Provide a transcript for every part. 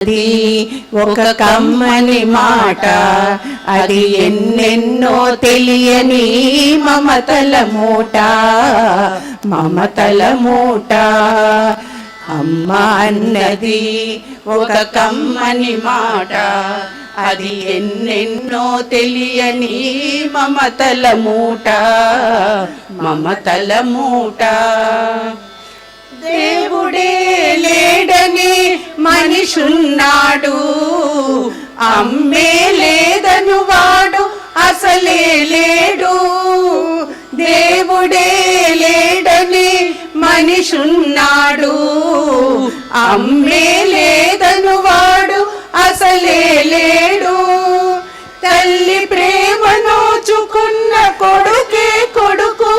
అది ఒక కమ్మని మాట, అది ఎన్నెన్నో తెలియని మమతల మూట, మమతల మూట. అమ్మ అన్నది ఒక కమ్మని మాట, అది ఎన్నెన్నో తెలియని మమతల మూట, మమతల మూట. దేవుడే లేడని మనిషున్నాడు, అమ్మే లేదను వాడు అసలే లేడు. దేవుడే లేడని మనిషిన్నాడు, అమ్మే లేదను వాడు అసలే లేడు. తల్లి ప్రేమ నోచుకున్న కొడుకే కొడుకు,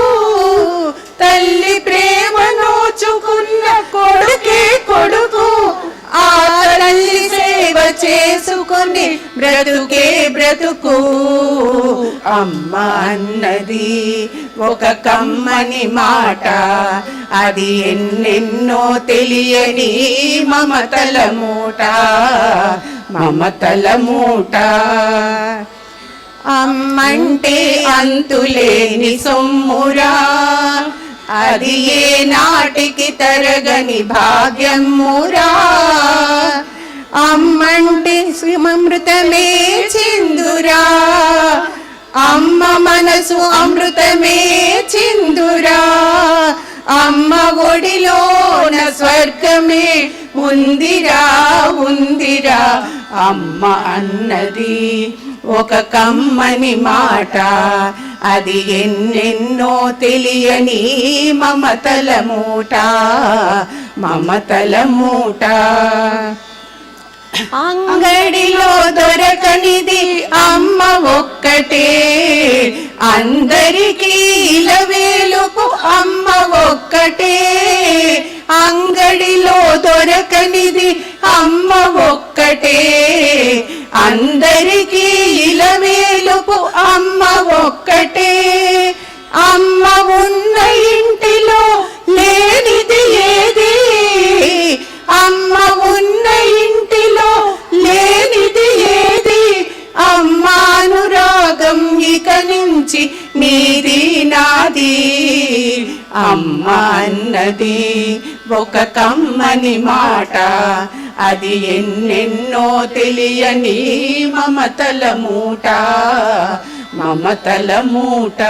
తల్లి ప్రేమ నోచుకున్న కొడుకే కొడుకు. ఆ తల్లి సేవ చేసుకొని బ్రతుకే బ్రతుకు. అమ్మ అన్నది ఒక కమ్మని మాట, అది ఎన్నెన్నో తెలియని మమతల మూట, మమతల మూట. అమ్మంటే అంతులేని సొమ్మురా, అది ఏ నాటికి తరగని భాగ్యమురా. అమ్మంటే అమృతమే చిందురా, అమ్మ మనసు అమృతమే చిందురా. అమ్మ ఒడిలోన స్వర్గమే ఉందిరా, ఉందిరా. అమ్మ అన్నది ఒక కమ్మని మాట, అది ఎన్నెన్నో తెలియని మమతల మూట, మమతల మూట. అంగడిలో దొరకనిది అమ్మ ఒక్కటే, అందరికీ ఇలవేలుపు అమ్మ ఒక్కటే. అంగడిలో దొరకనిది అమ్మ ఒక్కటే, అందరికీ ఇలవేలుపు అమ్మ ఒక్కటే. అమ్మ ఉన్న ఇంటిలో లేనిది ఏది, అమ్మ ఉన్న ఇంటిలో లేనిది ఏది. అమ్మ అనురాగం ఇక నుంచి నీది నాది. అమ్మ అన్నది ఒక కమ్మని మాట, అది ఎన్నెన్నో తెలియని మమతల మూట, మమతల మూట.